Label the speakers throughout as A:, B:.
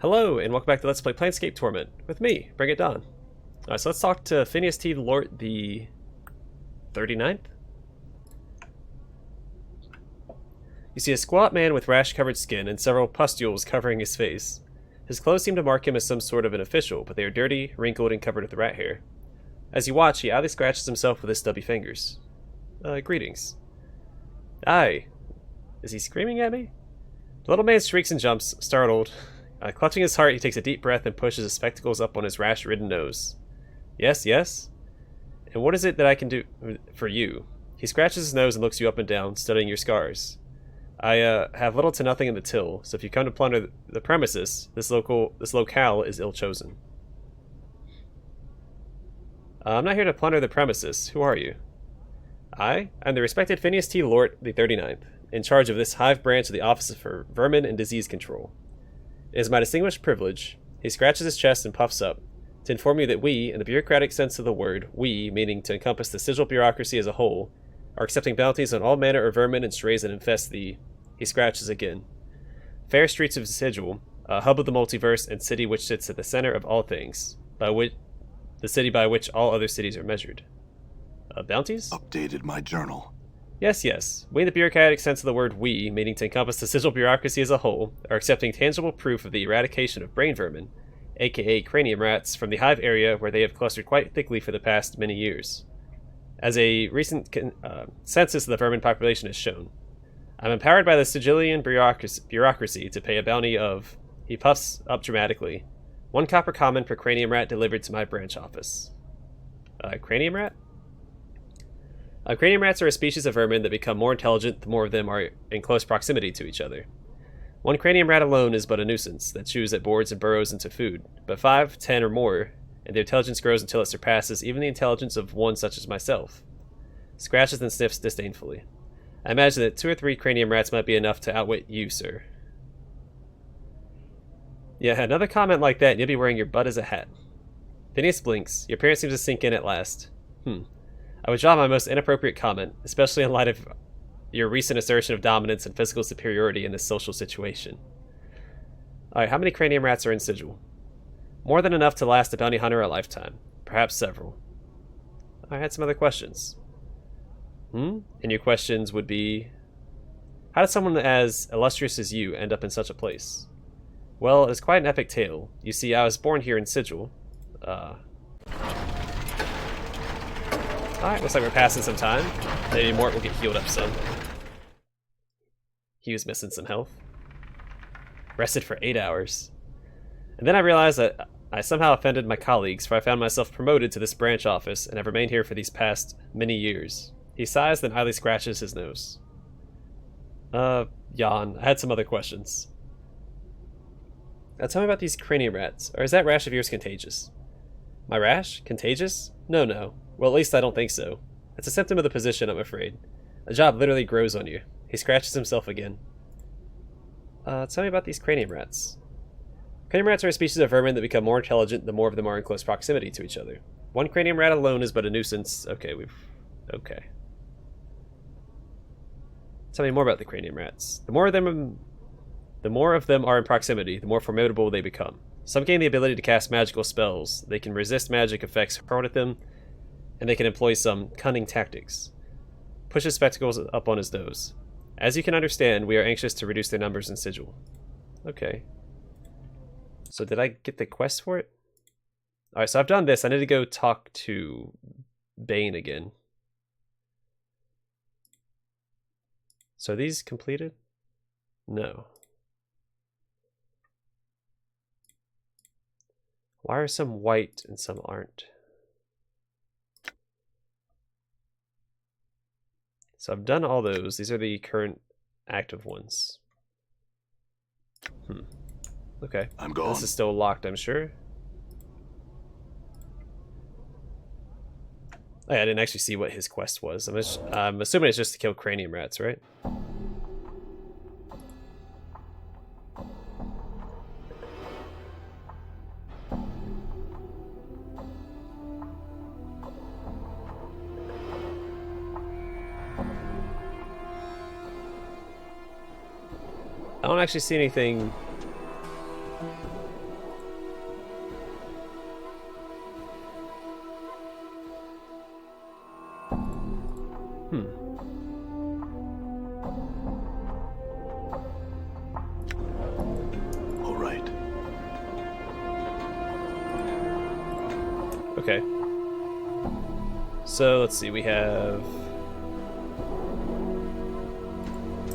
A: Hello, and welcome back to Let's Play Planescape Torment with me, BringItDon. Alright, so let's talk to Phineas T. Lort the 39th? You see a squat man with rash-covered skin and several pustules covering his face. His clothes seem to mark him as some sort of an official, but they are dirty, wrinkled, and covered with rat hair. As you watch, he oddly scratches himself with his stubby fingers. Greetings. Aye. Is he screaming at me? The little man shrieks and jumps, startled. Clutching his heart, he takes a deep breath and pushes his spectacles up on his rash-ridden nose. Yes, yes? And what is it that I can do for you? He scratches his nose and looks you up and down, studying your scars. I have little to nothing in the till, so if you come to plunder the premises, this locale is ill-chosen. I'm not here to plunder the premises. Who are you? I am the respected Phineas T. Lort the 39th, in charge of this Hive branch of the Office for Vermin and Disease Control. It is my distinguished privilege, he scratches his chest and puffs up, to inform you that we, in the bureaucratic sense of the word, we, meaning to encompass the Sigil bureaucracy as a whole, are accepting bounties on all manner of vermin and strays that infest the... He scratches again. Fair streets of Sigil, a hub of the multiverse and city which sits at the center of all things, the city by which all other cities are measured. Bounties?
B: Updated my journal.
A: Yes, yes. We, in the bureaucratic sense of the word we, meaning to encompass the Sigil bureaucracy as a whole, are accepting tangible proof of the eradication of brain vermin, aka cranium rats, from the Hive area where they have clustered quite thickly for the past many years. As a recent census of the vermin population has shown, I'm empowered by the Sigilian bureaucracy to pay a bounty of, he puffs up dramatically, 1 copper common per cranium rat delivered to my branch office. Cranium rat? Cranium rats are a species of vermin that become more intelligent the more of them are in close proximity to each other. 1 cranium rat alone is but a nuisance that chews at boards and burrows into food, but 5, 10, or more, and their intelligence grows until it surpasses even the intelligence of one such as myself. Scratches and sniffs disdainfully. I imagine that 2 or 3 cranium rats might be enough to outwit you, sir. Yeah, another comment like that and you'll be wearing your butt as a hat. Phineas blinks. Your appearance seems to sink in at last. I would draw my most inappropriate comment, especially in light of your recent assertion of dominance and physical superiority in this social situation. Alright, how many cranium rats are in Sigil? More than enough to last a bounty hunter a lifetime. Perhaps several. I had some other questions. And your questions would be... How did someone as illustrious as you end up in such a place? Well, it is quite an epic tale. You see, I was born here in Sigil. Alright, looks like we're passing some time. Maybe Mort will get healed up some. He was missing some health. Rested for 8 hours. And then I realized that I somehow offended my colleagues, for I found myself promoted to this branch office and have remained here for these past many years. He sighs, then idly scratches his nose. Yawn. I had some other questions. Now tell me about these cranium rats. Or is that rash of yours contagious? My rash? Contagious? No, no. Well, at least I don't think so. It's a symptom of the position, I'm afraid. The job literally grows on you. He scratches himself again. Tell me about these cranium rats. Cranium rats are a species of vermin that become more intelligent the more of them are in close proximity to each other. 1 cranium rat alone is but a nuisance. Okay. Tell me more about the cranium rats. The more of them are in proximity, the more formidable they become. Some gain the ability to cast magical spells. They can resist magic effects hurled at them, and they can employ some cunning tactics. Push his spectacles up on his nose. As you can understand, we are anxious to reduce their numbers in Sigil. Okay. So did I get the quest for it? Alright, so I've done this. I need to go talk to Bane again. So are these completed? No. Why are some white and some aren't? So I've done all those. These are the current active ones. Okay.
B: I'm gone.
A: This is still locked, I'm sure. Oh, yeah, I didn't actually see what his quest was. I'm assuming it's just to kill cranium rats, right? I don't actually see anything Okay. So let's see, we have...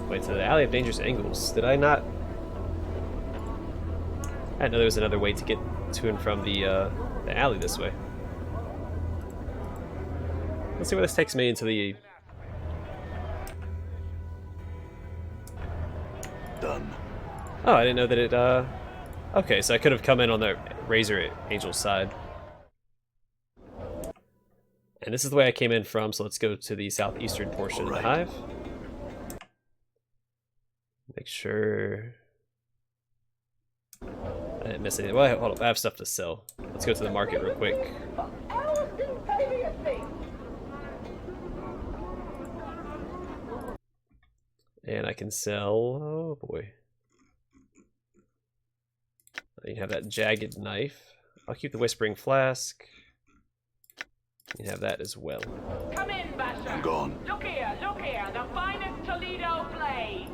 A: Wait, to the Alley of Dangerous Angles. Did I not... I didn't know there was another way to get to and from the alley this way. Let's see where this takes me into the...
B: Done.
A: Oh, I didn't know that it, Okay, so I could have come in on the Razor Angel's side. And this is the way I came in from, so let's go to the southeastern portion of the Hive. Make sure... I didn't miss anything. Well, hold up, I have stuff to sell. Let's go to the market real quick. And I can sell... oh boy. You can have that jagged knife. I'll keep the whispering flask. You can have that as well.
C: Come in, Basher.
B: I'm gone.
C: Look here, the finest Toledo blade.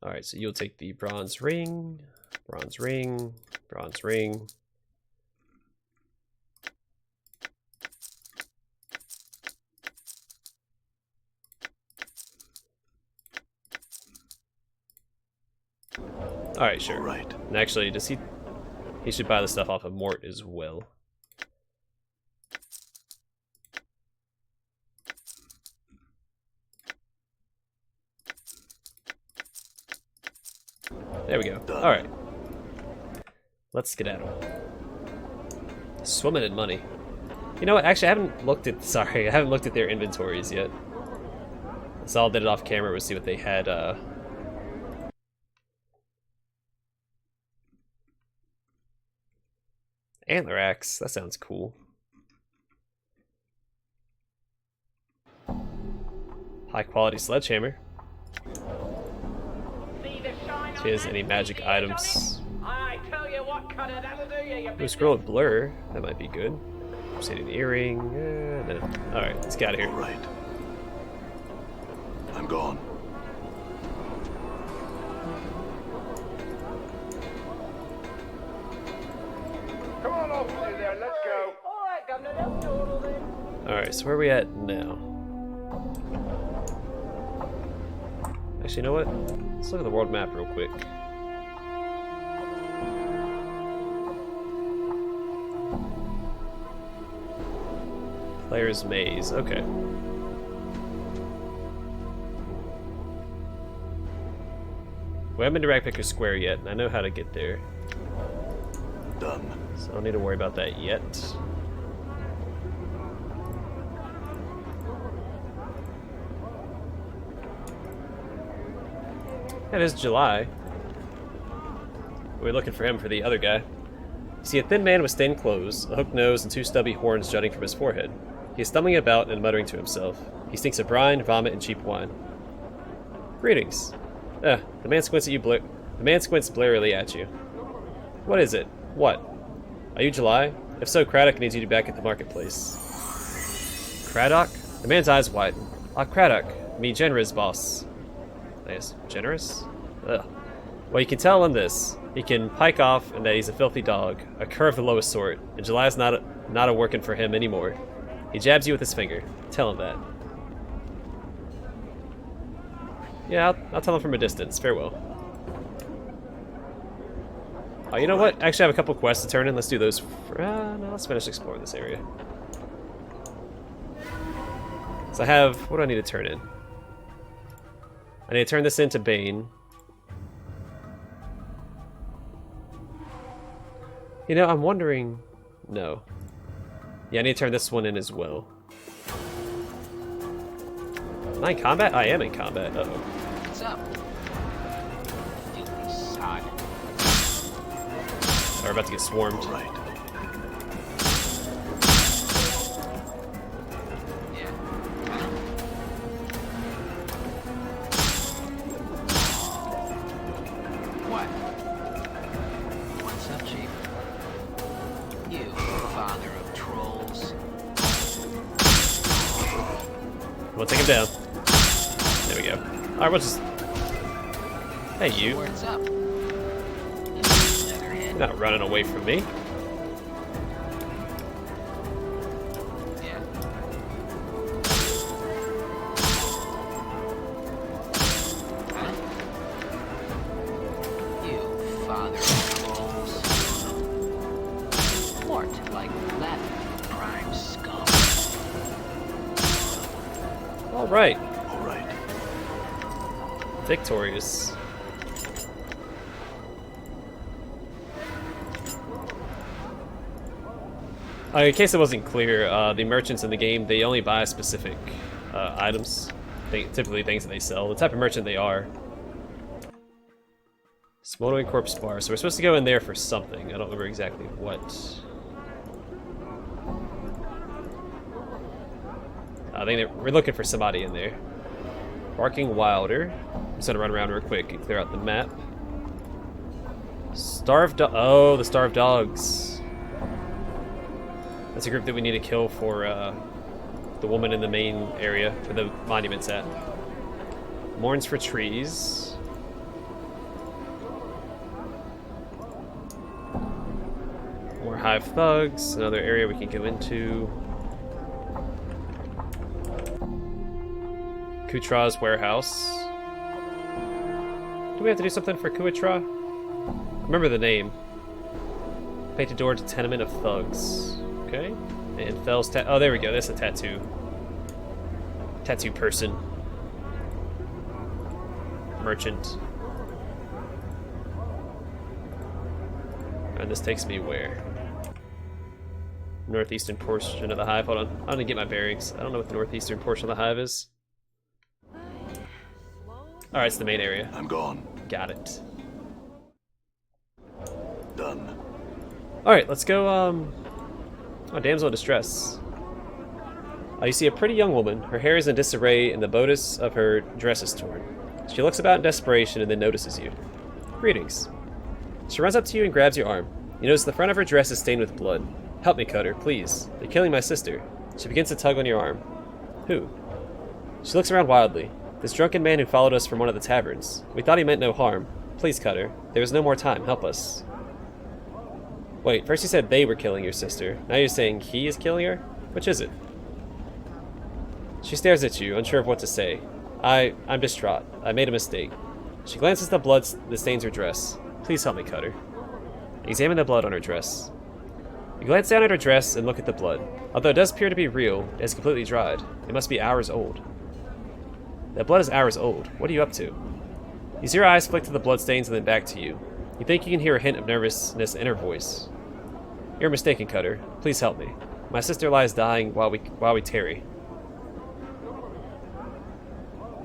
A: Alright, so you'll take the bronze ring, bronze ring, bronze ring. Alright, sure.
B: Right.
A: And actually, does he should buy the stuff off of Mort as well. There we go. Alright. Let's skedaddle. Swimming in money. You know what? Actually, I haven't looked at... sorry, I haven't looked at their inventories yet. So I did it off camera to see what they had, Antler axe. That sounds cool. High quality sledgehammer. If he has any magic items.
C: I tell you what, Cutter, that'll do you.
A: Ooh, scroll with blur. That might be good. Crusading earring. No. Alright, let's get out of here.
B: All right. I'm gone.
C: Come on off with you there, let's go. Alright, Governor, let's total then.
A: Alright, so where are we at now? Actually, you know what? Let's look at the world map real quick. Player's Maze, okay. We haven't been to Ragpicker Square yet, and I know how to get there.
B: Done.
A: So I don't need to worry about that yet. It is July. We're looking for him for the other guy. You see a thin man with stained clothes, a hooked nose, and two stubby horns jutting from his forehead. He is stumbling about and muttering to himself. He stinks of brine, vomit, and cheap wine. Greetings. The man squints at you. The man squints blearily at you. What is it? What? Are you July? If so, Kradic needs you back at the marketplace. Kradic? The man's eyes widen. Ah, Kradic. Me generous, boss. Nice. Generous? Ugh. Well, you can tell him this. He can pike off and that he's a filthy dog, a cur of the lowest sort, and July's not a working for him anymore. He jabs you with his finger. Tell him that. Yeah, I'll tell him from a distance. Farewell. Oh, you know what? Actually, I have a couple quests to turn in. Let's do those. No, let's finish exploring this area. So I have... what do I need to turn in? I need to turn this into Bane. You know, I'm wondering... no. Yeah, I need to turn this one in as well. Am I in combat? I am in combat. Uh-oh.
D: What's up? Filthy sod.
A: Oh, we're about to get swarmed.
B: All right.
D: Yeah. What? What's up, Chief? You father of trolls.
A: We'll take him down. There we go. Alright, we'll just... hey, you.
D: What's up?
A: You're not running away from me. Alright.
B: All right.
A: Victorious. In case it wasn't clear, the merchants in the game, they only buy specific items. Typically things that they sell. The type of merchant they are. Smoldering Corpse Bar. So we're supposed to go in there for something. I don't remember exactly what. I think we're looking for somebody in there. Barking Wilder. I'm just gonna run around real quick and clear out the map. Oh, the Starved Dogs. That's a group that we need to kill for the woman in the main area where the monument's at. Mourns for Trees. More Hive Thugs. Another area we can go into. Kutra's Warehouse. Do we have to do something for Kuatra? Remember the name. Painted door to Tenement of Thugs. Okay. And Fell's oh, there we go. That's a tattoo. Tattoo person. Merchant. And this takes me where? Northeastern portion of the Hive. Hold on. I'm gonna get my bearings. I don't know what the northeastern portion of the Hive is. Alright, it's the main area.
B: I'm gone.
A: Got it.
B: Done.
A: Alright, let's go, oh, damsel in distress. You see a pretty young woman. Her hair is in disarray and the bodice of her dress is torn. She looks about in desperation and then notices you. Greetings. She runs up to you and grabs your arm. You notice the front of her dress is stained with blood. Help me, Cutter, please. They're killing my sister. She begins to tug on your arm. Who? She looks around wildly. This drunken man who followed us from one of the taverns. We thought he meant no harm. Please, Cutter. There is no more time. Help us. Wait, first you said they were killing your sister. Now you're saying he is killing her? Which is it? She stares at you, unsure of what to say. I'm distraught. I made a mistake. She glances at the blood that stains her dress. Please help me, Cutter. Examine the blood on her dress. You glance down at her dress and look at the blood. Although it does appear to be real, it is completely dried. It must be hours old. That blood is hours old. What are you up to? You see her eyes flick to the bloodstains and then back to you. You think you can hear a hint of nervousness in her voice. You're mistaken, Cutter. Please help me. My sister lies dying while we tarry.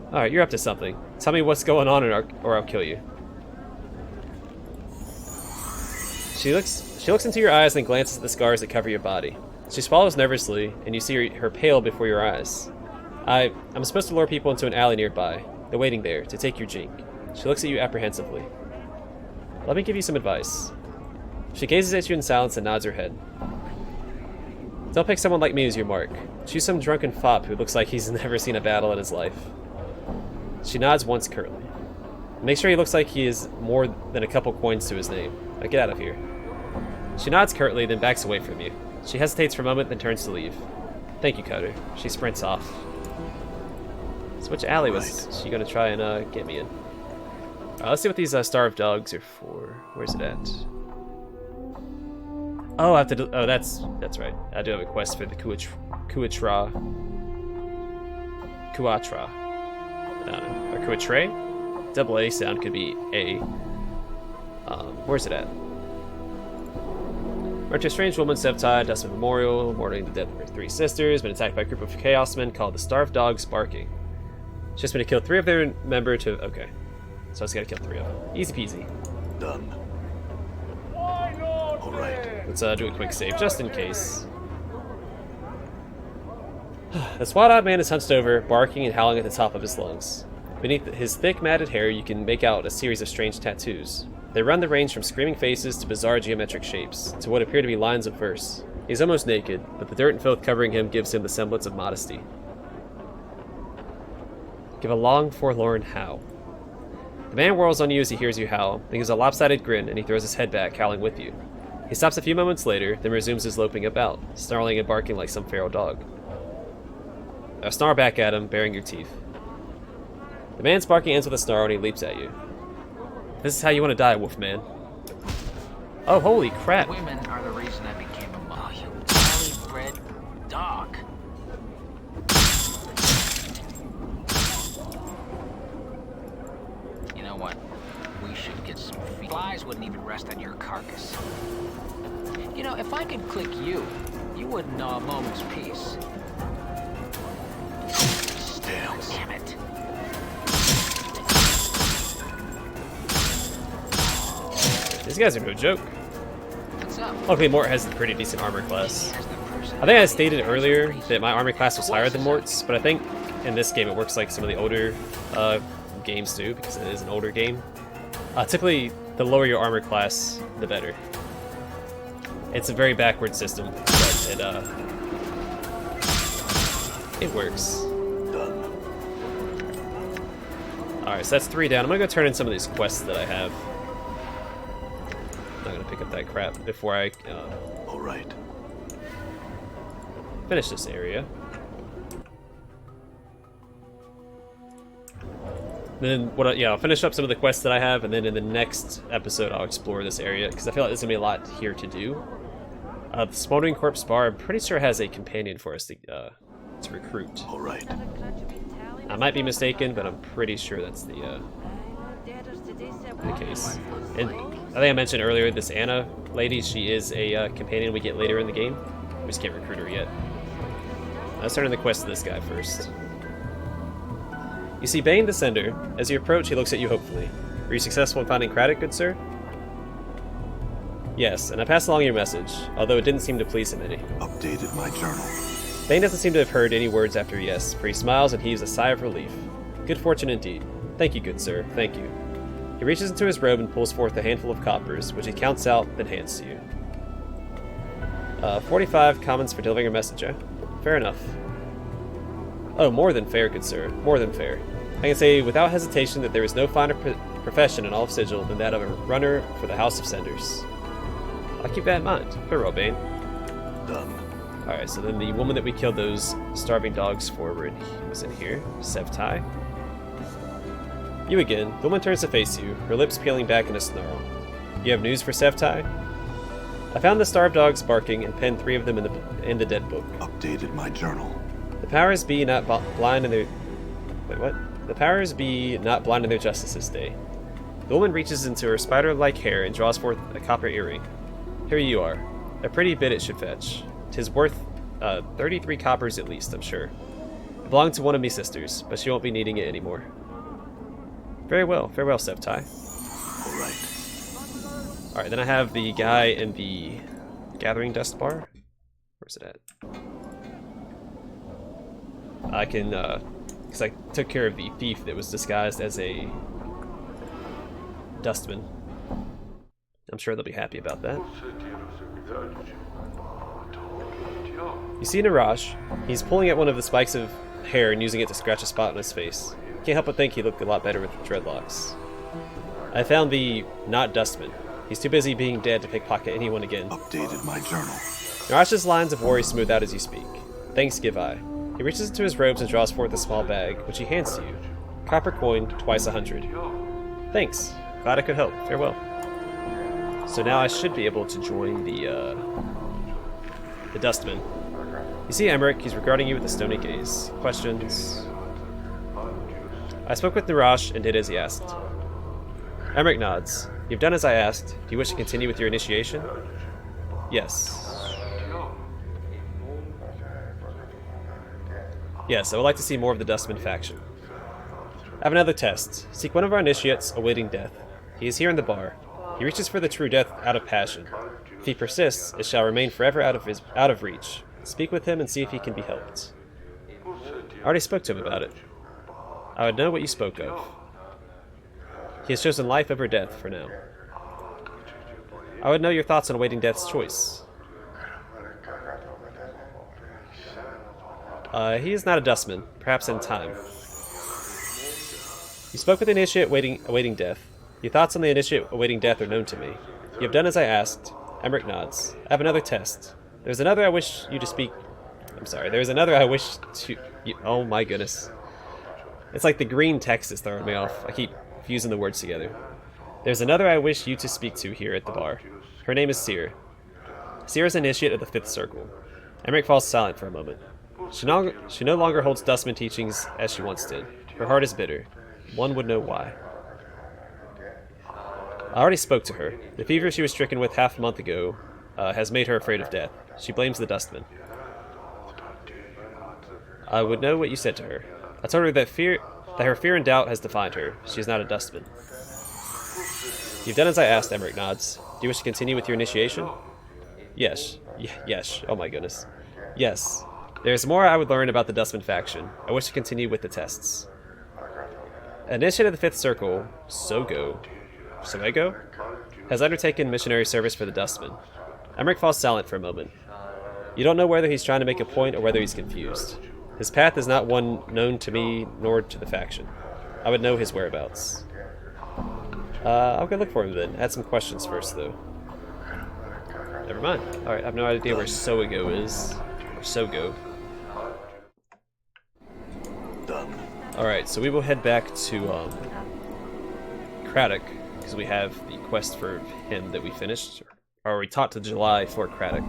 A: Alright, you're up to something. Tell me what's going on or I'll kill you. She looks into your eyes and glances at the scars that cover your body. She swallows nervously, and you see her pale before your eyes. I'm supposed to lure people into an alley nearby. They're waiting there to take your jink. She looks at you apprehensively. Let me give you some advice. She gazes at you in silence and nods her head. Don't pick someone like me as your mark. Choose some drunken fop who looks like he's never seen a battle in his life. She nods once curtly. Make sure he looks like he has more than a couple coins to his name. Now get out of here. She nods curtly, then backs away from you. She hesitates for a moment, then turns to leave. Thank you, Cutter. She sprints off. So which alley was she going to try and get me in? Let's see what these Starved Dogs are for. Where's it at? Oh, I have to do... Oh, that's right. I do have a quest for the Kuatra. I don't know. Or Kuatre? Double A sound could be A. Where's it at? Marked to a strange woman, sev'tai, Dustmen Memorial, mourning the death of her 3 sisters, been attacked by a group of chaos men called the Starved Dogs Barking. She's just been to kill 3 of their member to... Okay. So I just gotta kill 3 of them. Easy peasy.
B: Done.
C: All
B: right.
A: Let's do a quick save, just in case. The SWAT-odd man is hunched over, barking and howling at the top of his lungs. Beneath his thick, matted hair, you can make out a series of strange tattoos. They run the range from screaming faces to bizarre geometric shapes, to what appear to be lines of verse. He's almost naked, but the dirt and filth covering him gives him the semblance of modesty. Give a long, forlorn howl. The man whirls on you as he hears you howl, then gives a lopsided grin, and he throws his head back, howling with you. He stops a few moments later, then resumes his loping about, snarling and barking like some feral dog. Now snarl back at him, baring your teeth. The man's barking ends with a snarl and he leaps at you. This is how you want to die, Wolfman. Oh, holy crap.
D: Women are the reason I became a monk. You highly bred dog. Some flies wouldn't even rest on your carcass. You know, if I could click you, you wouldn't know a moment's peace. Damn it.
A: These guys are no joke.
D: What's up?
A: Luckily, Mort has a pretty decent armor class. I think I stated earlier that my armor class was higher than Mort's, but I think in this game it works like some of the older games do, because it is an older game. Typically, the lower your armor class, the better. It's a very backward system, but it works.
B: Done.
A: Alright, so that's 3 down. I'm gonna go turn in some of these quests that I have. I'm not gonna pick up that crap before I
B: All right.
A: finish this area. Then I'll finish up some of the quests that I have, and then in the next episode I'll explore this area, because I feel like there's gonna be a lot here to do. The Smoldering Corpse Bar, I'm pretty sure has a companion for us to recruit.
B: All right.
A: I might be mistaken, but I'm pretty sure that's the case. And I think I mentioned earlier, this Anna lady, she is a companion we get later in the game. We just can't recruit her yet. Let's turn in the quest to this guy first. You see Bane the Sender. As you approach, he looks at you hopefully. Were you successful in finding Kradic, good sir? Yes, and I passed along your message, although it didn't seem to please him any.
B: Updated my journal.
A: Bane doesn't seem to have heard any words after yes, for he smiles and heaves a sigh of relief. Good fortune indeed. Thank you, good sir, thank you. He reaches into his robe and pulls forth a handful of coppers, which he counts out, then hands to you. 45 commons for delivering a message, eh? Fair enough. Oh, more than fair, good sir, more than fair. I can say without hesitation that there is no finer profession in all of Sigil than that of a runner for the House of Senders. I'll keep that in mind. Farewell, Bane.
B: Done.
A: Alright, so then the woman that we killed those starving dogs for was in here. Sev'tai. You again. The woman turns to face you, her lips peeling back in a snarl. You have news for Sev'tai? I found the starved dogs barking and penned 3 of them in the dead book.
B: Updated my journal.
A: The powers be not blind in their... Wait, what? The powers be not blind in their justice this day. The woman reaches into her spider-like hair and draws forth a copper earring. Here you are. A pretty bit it should fetch. 'Tis worth 33 coppers at least, I'm sure. It belonged to one of me sisters, but she won't be needing it anymore. Very well, farewell, Sev'tai.
B: All right.
A: Alright, then I have the guy in the Gathering Dust Bar. Where's it at? I can, because I took care of the thief that was disguised as a Dustman. I'm sure they'll be happy about that. You see Narash. He's pulling at one of the spikes of hair and using it to scratch a spot on his face. Can't help but think he looked a lot better with dreadlocks. I found the not Dustman. He's too busy being dead to pickpocket anyone again.
B: Updated my journal.
A: Narash's lines of worry smooth out as you speak. Thanks give I. He reaches into his robes and draws forth a small bag, which he hands to you. Copper coin, twice 100. Thanks. Glad I could help. Farewell. So now I should be able to join the Dustmen. You see Emmerich, he's regarding you with a stony gaze. Questions? I spoke with Narash and did as he asked. Emmerich nods. You've done as I asked. Do you wish to continue with your initiation? Yes. Yes, I would like to see more of the Dustman faction. I have another test. Seek one of our initiates awaiting death. He is here in the bar. He reaches for the true death out of passion. If he persists, it shall remain forever out of reach. Speak with him and see if he can be helped. I already spoke to him about it. I would know what you spoke of. He has chosen life over death for now. I would know your thoughts on awaiting death's choice. He is not a Dustman, perhaps in time. You spoke with the initiate awaiting death. Your thoughts on the initiate awaiting death are known to me. You have done as I asked. Emmerich nods. I have another test. There's another I wish you to speak... I'm sorry, there's another I wish to... Oh my goodness. It's like the green text is throwing me off. I keep fusing the words together. There's another I wish you to speak to here at the bar. Her name is Seer. Seer is initiate of the 5th Circle. Emmerich falls silent for a moment. She no longer holds Dustman teachings as she once did. Her heart is bitter. One would know why. I already spoke to her. The fever she was stricken with half a month ago has made her afraid of death. She blames the Dustmen. I would know what you said to her. I told her that her fear and doubt has defined her. She is not a Dustman. You've done as I asked, Emmerich nods. Do you wish to continue with your initiation? Yes. Yes. Oh my goodness. Yes. There is more I would learn about the Dustman faction. I wish to continue with the tests. Initiate of the 5th Circle, Soego, has undertaken missionary service for the Dustmen. Emmerich falls silent for a moment. You don't know whether he's trying to make a point or whether he's confused. His path is not one known to me nor to the faction. I would know his whereabouts. I'll go look for him then. Add some questions first, though. Never mind. Alright, I have no idea where Soego is. Or Sogo.
B: Done.
A: Alright, so we will head back to Kradic, because we have the quest for him that we finished. Or we talked to July for Kradic.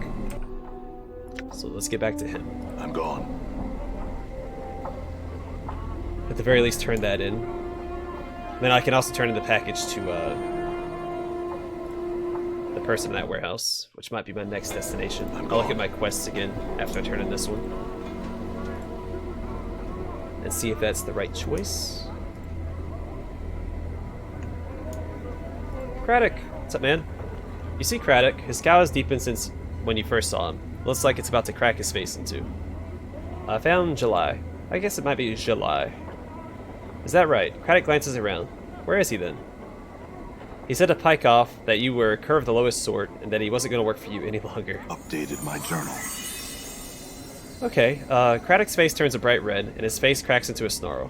A: So let's get back to him.
B: I'm gone.
A: At the very least, turn that in. Then I can also turn in the package to the person in that warehouse, which might be my next destination. I'll look at my quests again after I turn in this one. And see if that's the right choice. Kradic! What's up, man? You see Kradic? His scowl has deepened since when you first saw him. Looks like it's about to crack his face in two. I found July. I guess it might be July. Is that right? Kradic glances around. Where is he then? He said to pike off that you were a cur of the lowest sort and that he wasn't going to work for you any longer.
B: Updated my journal.
A: Okay, Kradic's face turns a bright red and his face cracks into a snarl.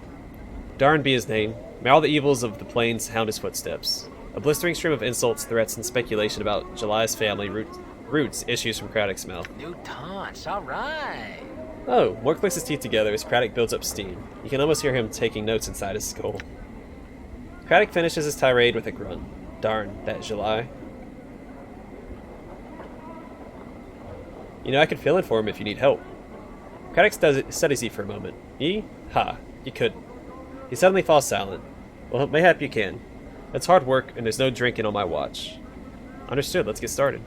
A: Darn be his name. May all the evils of the plains hound his footsteps. A blistering stream of insults, threats, and speculation about July's family roots issues from Kradic's mouth.
D: New taunts, alright.
A: Oh, Mort clicks his teeth together as Kradic builds up steam. You can almost hear him taking notes inside his skull. Kradic finishes his tirade with a grunt. Darn, that July. You know, I could fill in for him if you need help. Kradic studies you for a moment. Ye? Ha, you couldn't. He suddenly falls silent. Well, mayhap you can. It's hard work, and there's no drinking on my watch. Understood, let's get started.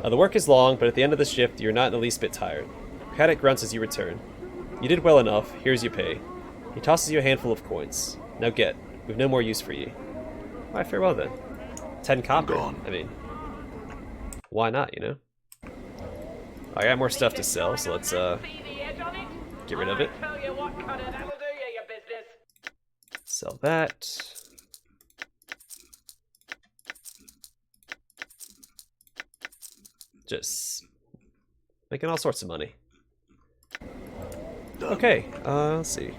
A: The work is long, but at the end of the shift, you're not in the least bit tired. Kradic grunts as you return. You did well enough, here's your pay. He tosses you a handful of coins. Now get, we've no more use for ye. Alright, farewell then. 10 copper, I mean. Why not, you know? I got more stuff to sell, so let's, get rid of it. Sell that. Just making all sorts of money. Okay, let's see.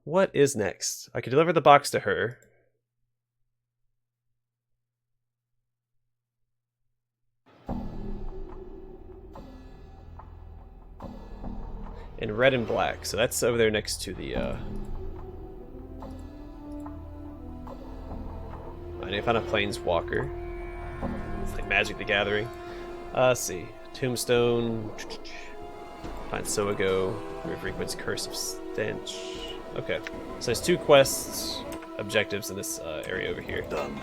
A: What is next? I could deliver the box to her. In red and black, so that's over there next to the, I need to find a Planeswalker. It's like Magic the Gathering. Let's see. Tombstone. Find Soego. Frequent's Curse of Stench. Okay. So there's 2 quests, objectives in this area over here.
B: Done.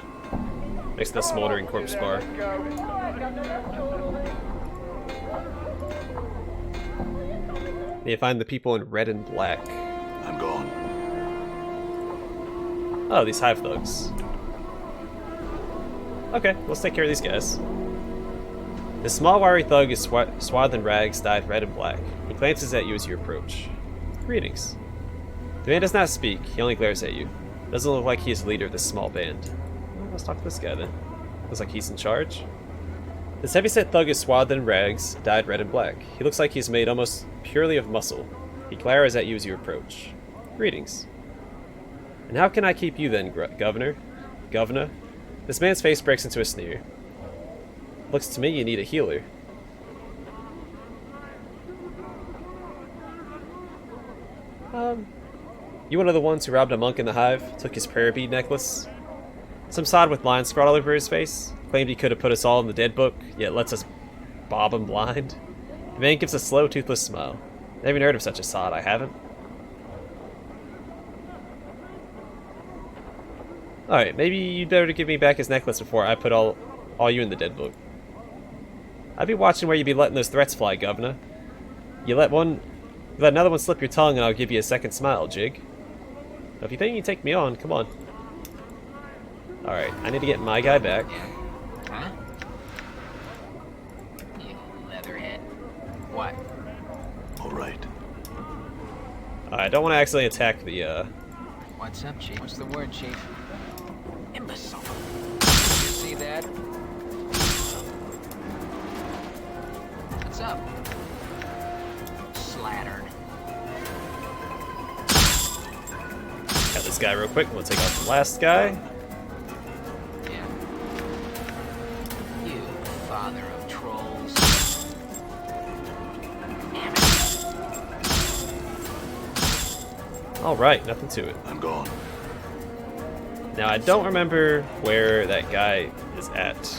A: Next to the Smoldering Corpse Bar. Need to find the people in red and black.
B: I'm gone.
A: Oh, these Hive thugs. Okay, let's take care of these guys. The small wiry thug is swathed in rags dyed red and black. He glances at you as you approach. Greetings. The man does not speak, he only glares at you. Doesn't look like he is the leader of this small band. Well, let's talk to this guy then. Looks like he's in charge. This heavyset thug is swathed in rags, dyed red and black. He looks like he's made almost purely of muscle. He glares at you as you approach. Greetings. And how can I keep you then, Governor? Governor? This man's face breaks into a sneer. Looks to me you need a healer. You one of the ones who robbed a monk in the Hive? Took his prayer bead necklace? Some sod with lines scrawled all over his face? Claimed he could have put us all in the dead book, yet lets us bob him blind? The man gives a slow, toothless smile. Never even heard of such a sod, I haven't. Alright, maybe you'd better give me back his necklace before I put all you in the dead book. I'd be watching where you be letting those threats fly, Governor. You let another one slip your tongue and I'll give you a second smile, Jig. Now, if you think you can take me on, come on. Alright, I need to get my guy back.
D: Huh? You leatherhead. What?
B: All right.
A: I don't want to accidentally attack the,
D: What's up, Chief? What's the word, Chief? Imbecile. You see that? What's up? Slattern.
A: Got this guy real quick. We'll take out the last guy.
D: Yeah. You father of trolls. Damn it.
A: Alright, nothing to it.
B: I'm gone.
A: Now, I don't remember where that guy is at.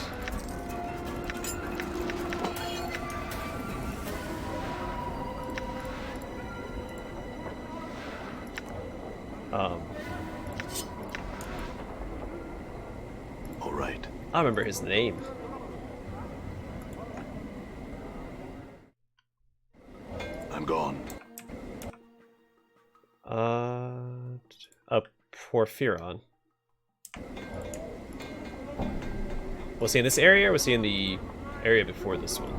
B: All right.
A: I remember his name.
B: I'm gone.
A: Porphyrion. Was he in this area, or was he in the area before this one?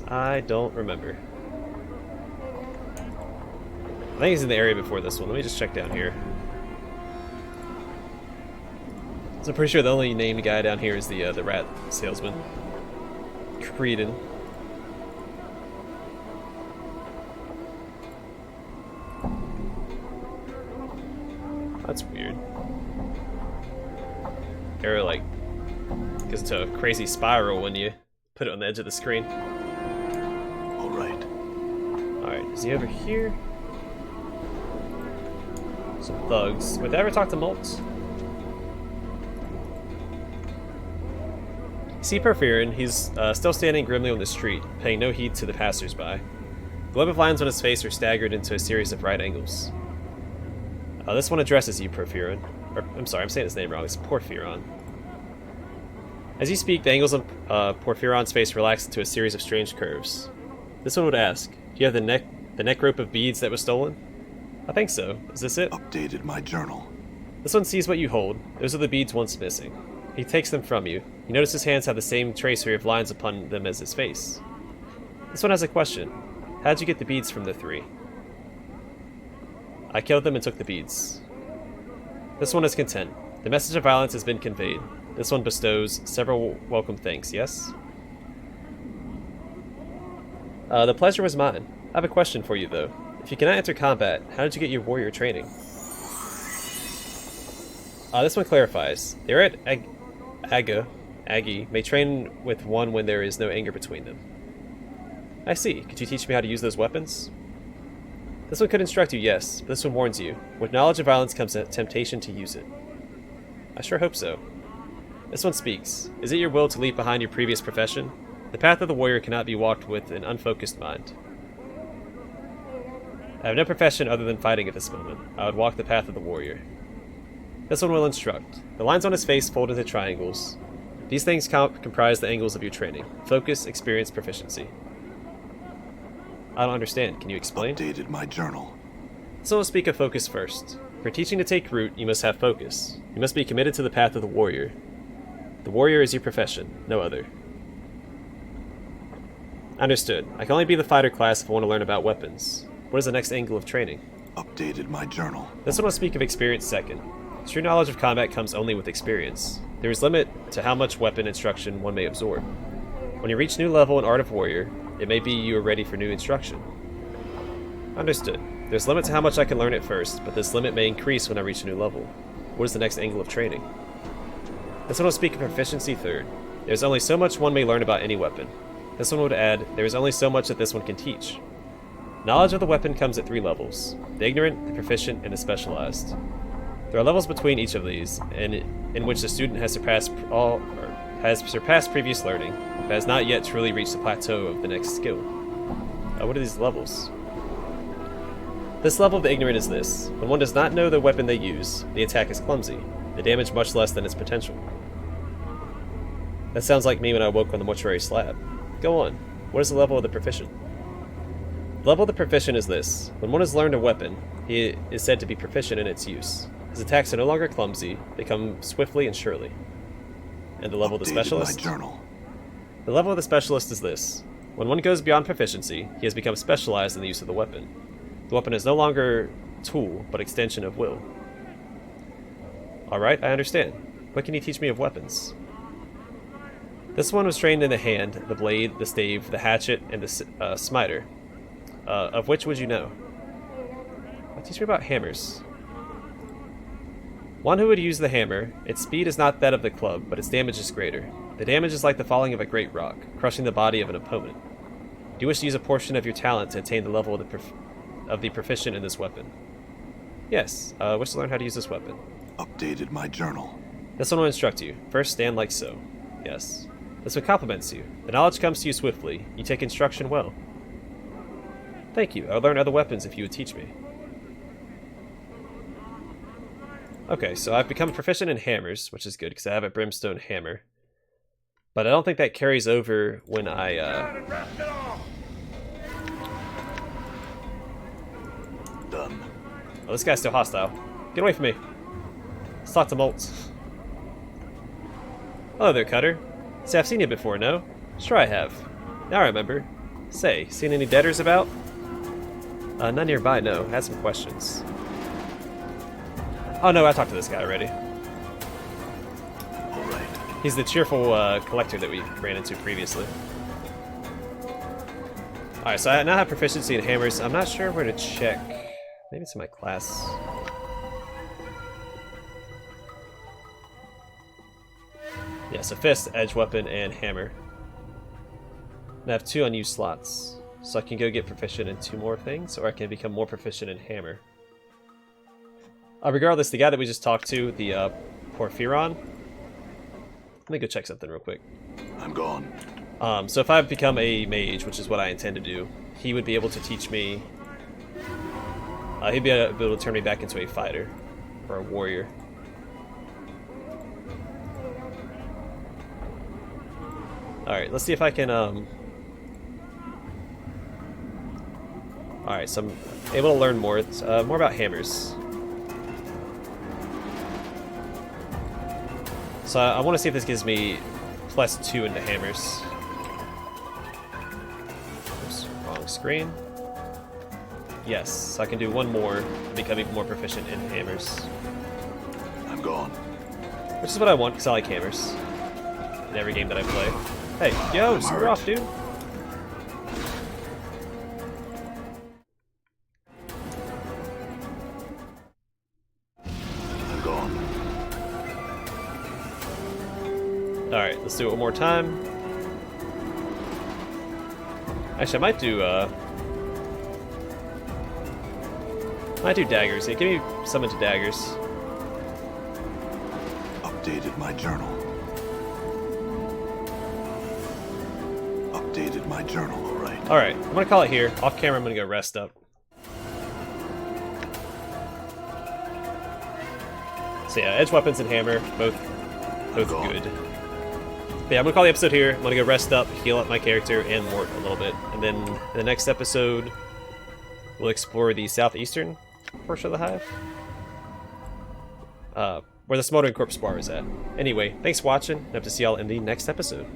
A: I don't remember. I think he's in the area before this one. Let me just check down here. So I'm pretty sure the only named guy down here is the rat salesman. Kradic. That's weird. Arrow like goes into a crazy spiral when you put it on the edge of the screen.
B: All right.
A: Alright, is he over here? Some thugs. Would they ever talk to Molt? See Porphyrion, he's still standing grimly on the street, paying no heed to the passersby. The web of lines on his face are staggered into a series of right angles. This one addresses you, Porphyrion. Or, I'm sorry, I'm saying his name wrong. It's Porphyrion. As you speak, the angles on Porphyrion's face relax into a series of strange curves. This one would ask, do you have the neck rope of beads that was stolen? I think so. Is this it?
B: Updated my journal.
A: This one sees what you hold. Those are the beads once missing. He takes them from you. You notice his hands have the same tracery of lines upon them as his face. This one has a question. How did you get the beads from the three? I killed them and took the beads. This one is content. The message of violence has been conveyed. This one bestows several welcome thanks, yes? The pleasure was mine. I have a question for you, though. If you cannot enter combat, how did you get your warrior training? This one clarifies. The Aggie may train with one when there is no anger between them. I see. Could you teach me how to use those weapons? This one could instruct you, yes, but this one warns you. With knowledge of violence comes a temptation to use it. I sure hope so. This one speaks. Is it your will to leave behind your previous profession? The path of the warrior cannot be walked with an unfocused mind. I have no profession other than fighting at this moment. I would walk the path of the warrior. This one will instruct. The lines on his face fold into triangles. These things comprise the angles of your training. Focus, experience, proficiency. I don't understand. Can you explain?
B: Updated my journal.
A: So let's speak of focus first. For teaching to take root, you must have focus. You must be committed to the path of the warrior. The warrior is your profession, no other. Understood. I can only be the fighter class if I want to learn about weapons. What is the next angle of training?
B: Updated my journal.
A: This one will speak of experience second. True knowledge of combat comes only with experience. There is limit to how much weapon instruction one may absorb. When you reach new level in Art of Warrior, it may be you are ready for new instruction. Understood. There's a limit to how much I can learn at first, but this limit may increase when I reach a new level. What is the next angle of training? This one will speak of proficiency third. There's only so much one may learn about any weapon. This one would add, there is only so much that this one can teach. Knowledge of the weapon comes at 3 levels: the ignorant, the proficient, and the specialized. There are levels between each of these, and in which the student has surpassed previous learning, but has not yet truly reached the plateau of the next skill. What are these levels? This level of ignorant is this. When one does not know the weapon they use, the attack is clumsy. The damage much less than its potential. That sounds like me when I woke on the mortuary slab. Go on. What is the level of the proficient? The level of the proficient is this. When one has learned a weapon, he is said to be proficient in its use. His attacks are no longer clumsy, they come swiftly and surely. And the level of the specialist?
B: My journal.
A: The level of the specialist is this. When one goes beyond proficiency, he has become specialized in the use of the weapon. The weapon is no longer tool, but extension of will. Alright, I understand. What can you teach me of weapons? This one was trained in the hand, the blade, the stave, the hatchet, and the smiter. Of which would you know? Teach me about hammers. One who would use the hammer, its speed is not that of the club, but its damage is greater. The damage is like the falling of a great rock, crushing the body of an opponent. Do you wish to use a portion of your talent to attain the level of the proficient in this weapon? Yes, I wish to learn how to use this weapon.
B: Updated my journal.
A: This one will instruct you. First, stand like so. Yes. This one compliments you. The knowledge comes to you swiftly. You take instruction well. Thank you. I would learn other weapons if you would teach me. Okay, so I've become proficient in hammers, which is good because I have a brimstone hammer. But I don't think that carries over when I,
B: Done.
A: Oh, this guy's still hostile. Get away from me. Let's talk to Moltz. Hello there, Cutter. Say, I've seen you before, no? Sure I have. Now I remember. Say, seen any debtors about? None nearby, no. I had some questions. Oh no, I talked to this guy already.
B: Alright.
A: He's the cheerful collector that we ran into previously. Alright, so I now have proficiency in hammers. I'm not sure where to check. Maybe it's in my class. Yeah, so fist, edge weapon, and hammer. And I have 2 unused slots. So I can go get proficient in 2 more things, or I can become more proficient in hammer. Regardless, the guy that we just talked to, the Porphyrion. Let me go check something real quick.
B: I'm gone.
A: So if I become a mage, which is what I intend to do, he would be able to teach me... he'd be able to turn me back into a fighter, or a warrior. Alright, let's see if I can, Alright, so I'm able to learn more. It's, more about hammers. So I want to see if this gives me +2 into hammers. Oops, wrong screen. Yes, so I can do 1 more and become even more proficient in hammers.
B: I'm gone.
A: Which is what I want, because I like hammers. In every game that I play. Hey, yo, screw off, dude!
B: I'm gone.
A: Alright, let's do it one more time. Actually, I might do daggers. Yeah, give me some into daggers.
B: Updated my journal. Updated my journal, alright.
A: Alright, I'm gonna call it here. Off camera, I'm gonna go rest up. So yeah, edge weapons and hammer, both good. But yeah, I'm gonna call the episode here. I'm gonna go rest up, heal up my character, and work a little bit. And then in the next episode, we'll explore the southeastern portion of the Hive. Where the smoldering corpse bar is at. Anyway, thanks for watching, and hope to see y'all in the next episode.